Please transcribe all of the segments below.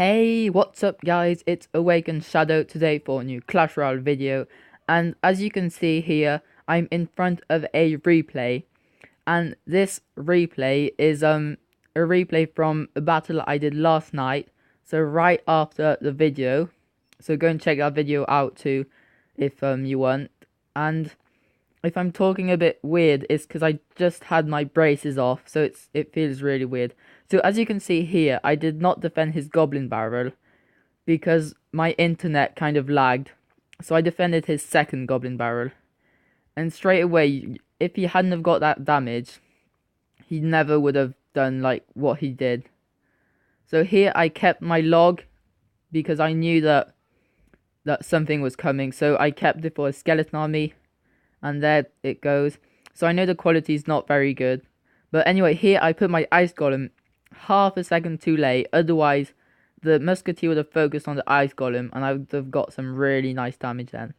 Hey, what's up guys? It's Awakened Shadow today for a new Clash Royale video, and as you can see here, I'm in front of a replay, and this replay is a replay from a battle I did last night, so right after the video. So go and check that video out too if you want. And if I'm talking a bit weird, it's because I just had my braces off, so it feels really weird. So as you can see here, I did not defend his goblin barrel because my internet kind of lagged. So I defended his second goblin barrel. And straight away, if he hadn't have got that damage, he never would have done like what he did. So here I kept my log because I knew that something was coming. So I kept it for a skeleton army. And there it goes. So I know the quality is not very good. But anyway, here I put my ice golem half a second too late. Otherwise, the musketeer would have focused on the ice golem and I would have got some really nice damage then.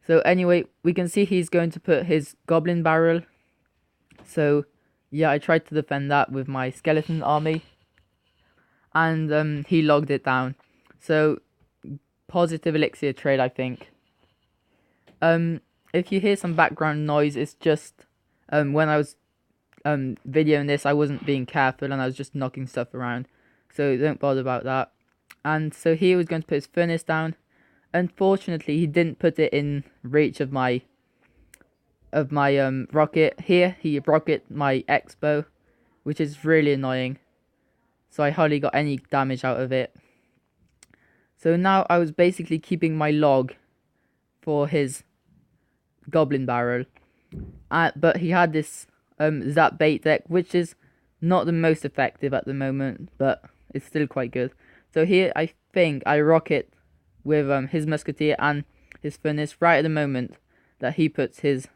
So anyway, we can see he's going to put his goblin barrel. So yeah, I tried to defend that with my skeleton army. And he logged it down. So positive elixir trade, I think. If you hear some background noise, it's just when I was videoing this, I wasn't being careful and I was just knocking stuff around, so don't bother about that. And so he was going to put his furnace down. Unfortunately, he didn't put it in reach of my rocket. Here he rocket my expo, which is really annoying, so I hardly got any damage out of it. So now I was basically keeping my log for his goblin barrel, but he had this zap bait deck, which is not the most effective at the moment, but it's still quite good. So here I think I rocket with his musketeer and his furnace right at the moment that he puts his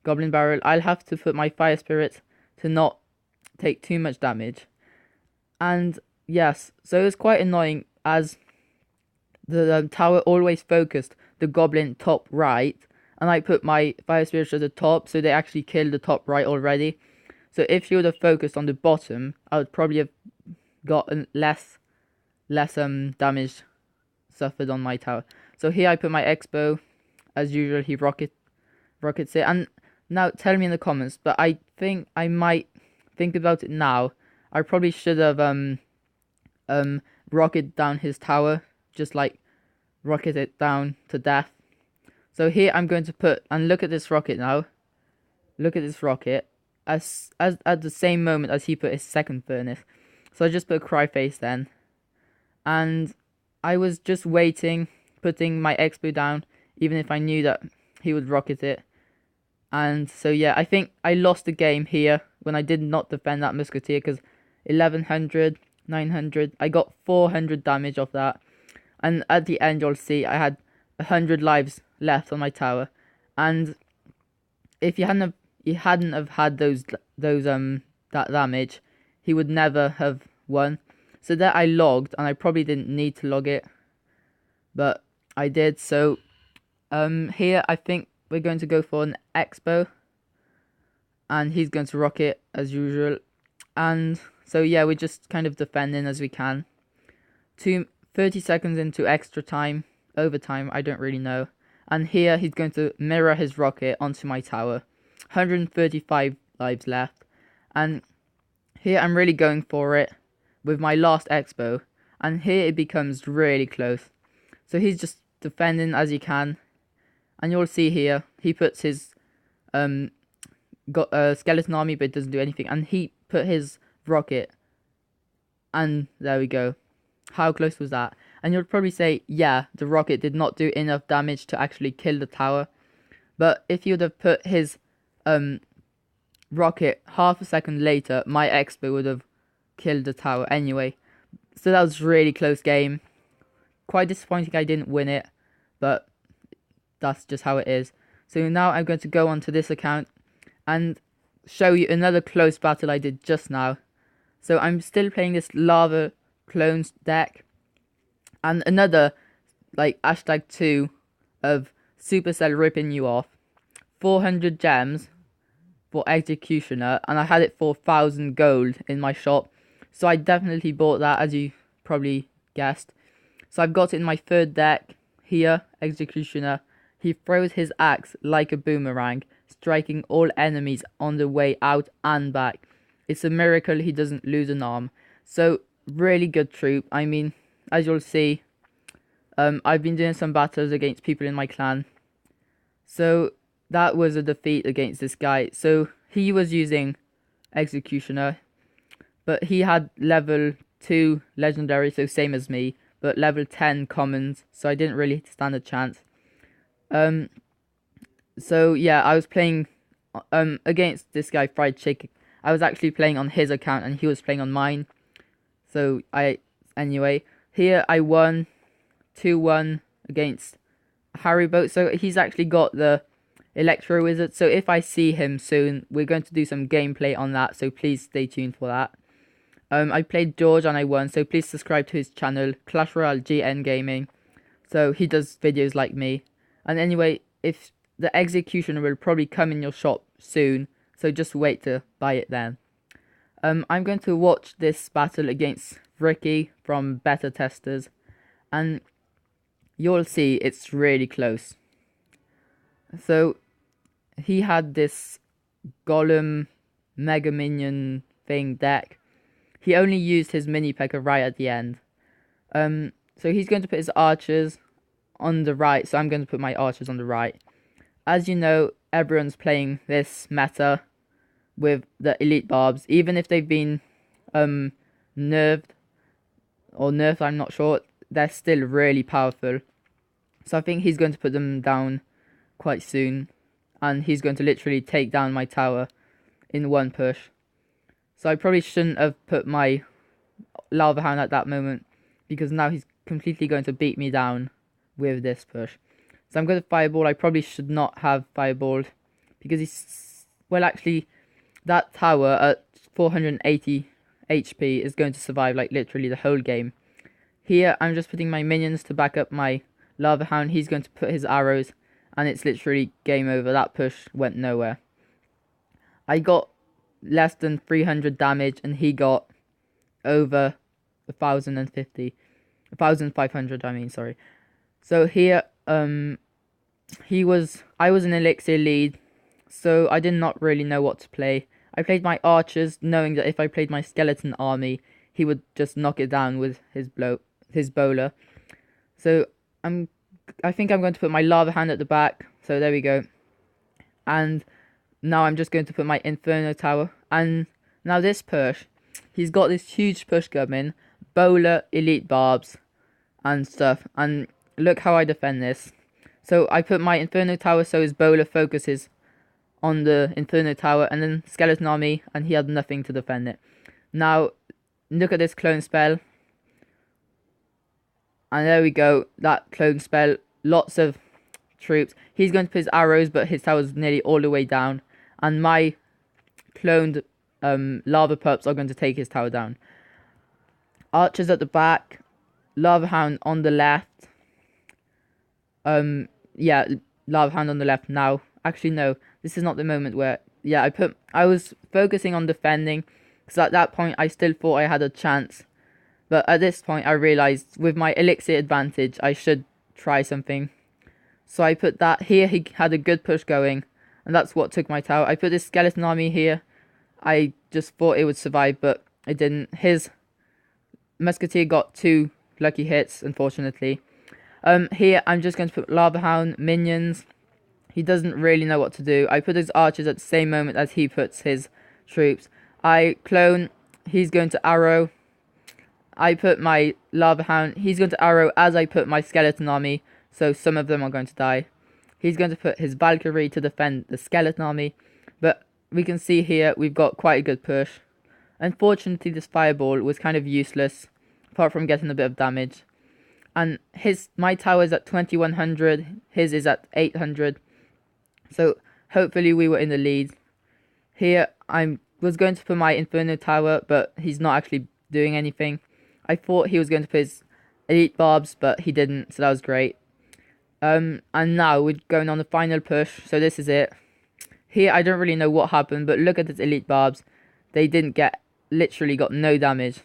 goblin barrel. I'll have to put my fire spirit to not take too much damage. And yes, so it was quite annoying as the tower always focused the goblin top right, and I put my fire spirits at the top, so they actually killed the top right already. So if you would have focused on the bottom, I would probably have gotten less damage suffered on my tower. So here I put my expo, as usual. He rockets it. And now tell me in the comments, but I think I might think about it now. I probably should have rocketed down his tower, just like rocket it down to death. So here I'm going to put, and look at this rocket now. Look at this rocket. As at the same moment as he put his second furnace. So I just put a cry face then. And I was just waiting, putting my expo down, even if I knew that he would rocket it. And so yeah, I think I lost the game here when I did not defend that musketeer, because 1100, 900, I got 400 damage off that. And at the end you'll see I had 100 lives left on my tower, and if you hadn't have had that damage, he would never have won. So that I logged, and I probably didn't need to log it, but I did. So here I think we're going to go for an expo, and he's going to rock it as usual. And so yeah, we're just kind of defending as we can. 30 seconds into extra time, overtime, I don't really know. And here he's going to mirror his rocket onto my tower. 135 lives left. And here I'm really going for it with my last expo. And here it becomes really close. So he's just defending as he can. And you'll see here, he puts his skeleton army, but it doesn't do anything. And he put his rocket. And there we go. How close was that? And you'll probably say, yeah, the rocket did not do enough damage to actually kill the tower. But if you would have put his rocket half a second later, my expo would have killed the tower anyway. So that was a really close game. Quite disappointing I didn't win it, but that's just how it is. So now I'm going to go on to this account and show you another close battle I did just now. So I'm still playing this lava clones deck, and another like #2 of Supercell ripping you off. 400 gems for executioner, and I had it for 1,000 gold in my shop, so I definitely bought that, as you probably guessed. So I've got it in my third deck. Here, Executioner. He throws his axe like a boomerang, striking all enemies on the way out and back. It's a miracle he doesn't lose an arm. So, really good troop. I mean, as you'll see, I've been doing some battles against people in my clan. So, that was a defeat against this guy. So, he was using Executioner, but he had level 2 legendary, so same as me, but level 10 commons, so I didn't really stand a chance. So yeah, I was playing against this guy Fried Chicken. I was actually playing on his account and he was playing on mine. So anyway, here I won 2-1 against Haribo. So he's actually got the Electro Wizard. So if I see him soon, we're going to do some gameplay on that. So please stay tuned for that. I played George and I won. So please subscribe to his channel, Clash Royale GN Gaming. So he does videos like me. And anyway, if the Executioner will probably come in your shop soon, so just wait to buy it then. I'm going to watch this battle against Ricky from Beta Testers, and you'll see it's really close. So he had this Golem Mega Minion thing deck. He only used his Mini P.E.K.K.A right at the end. So he's going to put his archers on the right, so I'm going to put my archers on the right. As you know, everyone's playing this meta with the elite barbs, even if they've been nerfed, I'm not sure, they're still really powerful. So I think he's going to put them down quite soon, and he's going to literally take down my tower in one push. So I probably shouldn't have put my Lava Hound at that moment, because now he's completely going to beat me down with this push. So I'm going to Fireball. I probably should not have Fireballed, because he's, well, actually, that tower at 480 HP is going to survive like literally the whole game. Here I'm just putting my minions to back up my Lava Hound. He's going to put his arrows, and it's literally game over. That push went nowhere. I got less than 300 damage and he got over 1,500, I mean, sorry. So here, I was an elixir lead, so I did not really know what to play. I played my archers, knowing that if I played my skeleton army, he would just knock it down with his bowler. So I think I'm going to put my Lava Hand at the back. So there we go. And now I'm just going to put my Inferno Tower. And now this push, he's got this huge push coming, bowler, elite barbs, and stuff. And look how I defend this. So I put my Inferno Tower so his bowler focuses on the Inferno Tower, and then Skeleton Army, and he had nothing to defend it. Now, look at this clone spell. And there we go, that clone spell, lots of troops. He's going to put his arrows, but his tower's nearly all the way down. And my cloned lava pups are going to take his tower down. Archers at the back, Lava Hound on the left. Yeah, Lava Hound on the left now. Actually, no, this is not the moment where, yeah, I was focusing on defending, because at that point I still thought I had a chance. But at this point I realized with my elixir advantage I should try something. So I put that here. He had a good push going, and that's what took my tower. I put this skeleton army here. I just thought it would survive, but it didn't. His musketeer got 2 lucky hits, unfortunately. Here I'm just going to put Lava Hound, minions. He doesn't really know what to do. I put his archers at the same moment as he puts his troops. I clone. He's going to arrow. I put my Lava Hound. He's going to arrow as I put my skeleton army. So some of them are going to die. He's going to put his Valkyrie to defend the skeleton army. But we can see here we've got quite a good push. Unfortunately, this fireball was kind of useless, apart from getting a bit of damage. And my tower is at 2100. His is at 800. So hopefully we were in the lead. Here I was going to put my Inferno Tower, but he's not actually doing anything. I thought he was going to put his elite barbs, but he didn't, so that was great. And now we're going on the final push, so this is it. Here I don't really know what happened, but look at his elite barbs. They didn't literally got no damage.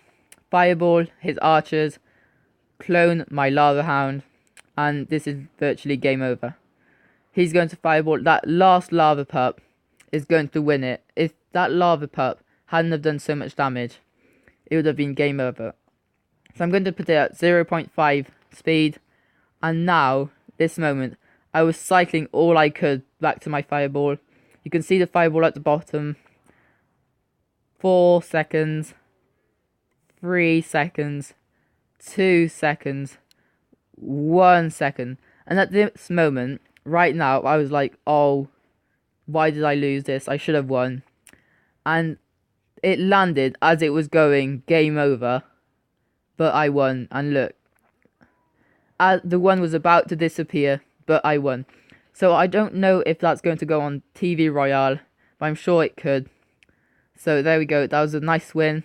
Fireball, his archers, clone my lava hound, and this is virtually game over. He's going to fireball. That last lava pup is going to win it. If that lava pup hadn't have done so much damage, it would have been game over. So I'm going to put it at 0.5 speed, and now, this moment, I was cycling all I could back to my fireball. You can see the fireball at the bottom. 4 seconds, 3 seconds, 2 seconds, 1 second. And at this moment, right now, I was like, oh, why did I lose this? I should have won. And it landed as it was going game over, but I won. And look, the one was about to disappear, but I won. So I don't know if that's going to go on TV Royale, but I'm sure it could. So there we go. That was a nice win.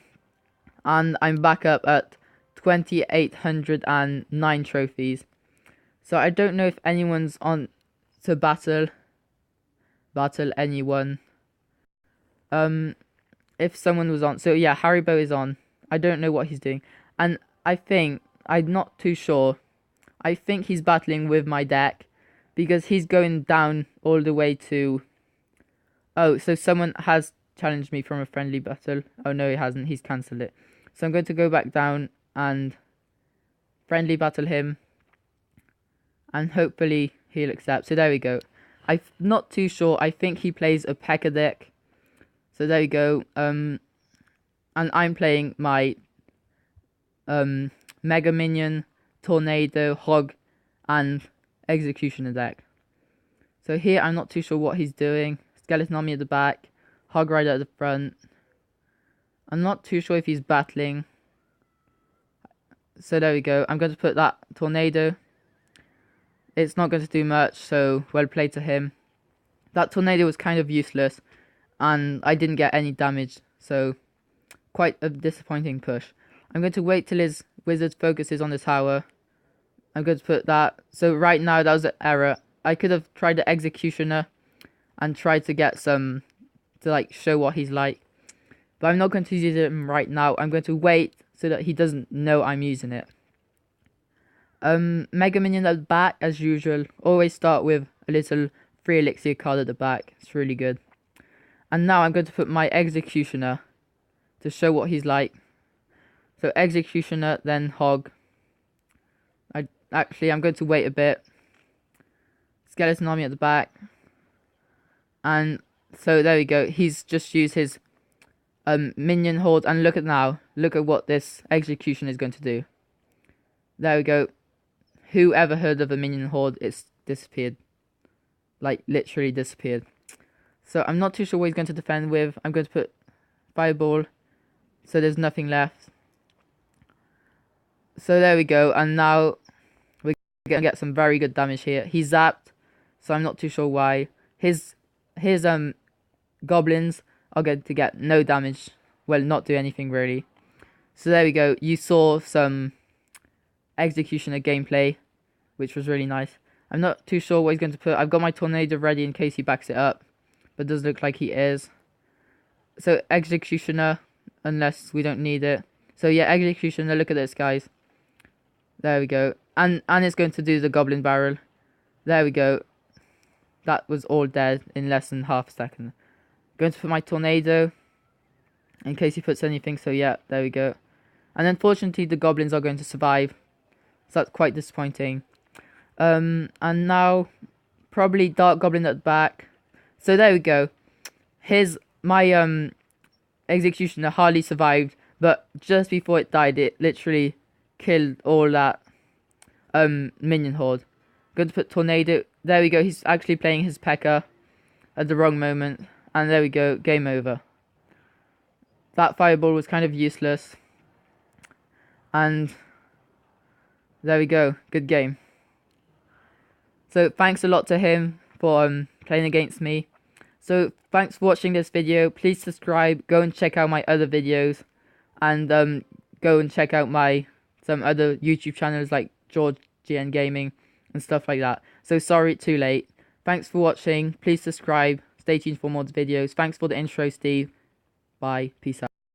And I'm back up at 2,809 trophies. So I don't know if anyone's on to battle anyone. If someone was on. So yeah, Haribo is on. I don't know what he's doing. And I'm not too sure. I think he's battling with my deck, because he's going down all the way to... Oh, so someone has challenged me from a friendly battle. Oh no, he hasn't. He's cancelled it. So I'm going to go back down and friendly battle him. And hopefully he'll accept. So there we go. I'm not too sure. I think he plays a P.E.K.K.A deck. So there we go. And I'm playing my Mega Minion, Tornado, Hog, and Executioner deck. So here I'm not too sure what he's doing. Skeleton Army at the back, Hog Rider at the front. I'm not too sure if he's battling. So there we go. I'm going to put that Tornado. It's not going to do much, so well played to him. That Tornado was kind of useless, and I didn't get any damage, so quite a disappointing push. I'm going to wait till his wizard focuses on the tower. I'm going to put that. So right now, that was an error. I could have tried the Executioner and tried to get some to like show what he's like. But I'm not going to use him right now. I'm going to wait so that he doesn't know I'm using it. Mega Minion at the back, as usual. Always start with a little free elixir card at the back. It's really good. And now I'm going to put my Executioner to show what he's like. So Executioner, then Hog. I'm going to wait a bit. Skeleton Army at the back. And so there we go. He's just used his minion horde. And look at what this Execution is going to do. There we go. Who ever heard of a minion horde? It's disappeared. Like, literally disappeared. So I'm not too sure what he's going to defend with. I'm going to put Fireball. So there's nothing left. So there we go. And now we're going to get some very good damage here. He's zapped. So I'm not too sure why. His goblins are going to get no damage. Well, not do anything really. So there we go. You saw some Executioner gameplay, which was really nice. I'm not too sure what he's going to put. I've got my Tornado ready in case he backs it up. But it does look like he is. So Executioner, unless we don't need it. So yeah, Executioner, look at this, guys. There we go. And it's going to do the Goblin Barrel. There we go. That was all dead in less than half a second. Going to put my Tornado in case he puts anything. So yeah, there we go. And unfortunately, the Goblins are going to survive. So that's quite disappointing. And now, probably Dark Goblin at the back. So there we go. My Executioner hardly survived, but just before it died, it literally killed all that minion horde. Going to put Tornado. There we go. He's actually playing his P.E.K.K.A at the wrong moment. And there we go. Game over. That Fireball was kind of useless. And there we go. Good game. So thanks a lot to him for playing against me. So thanks for watching this video. Please subscribe. Go and check out my other videos. And go and check out some other YouTube channels like George GN Gaming and stuff like that. So sorry, too late. Thanks for watching. Please subscribe. Stay tuned for more videos. Thanks for the intro, Steve. Bye. Peace out.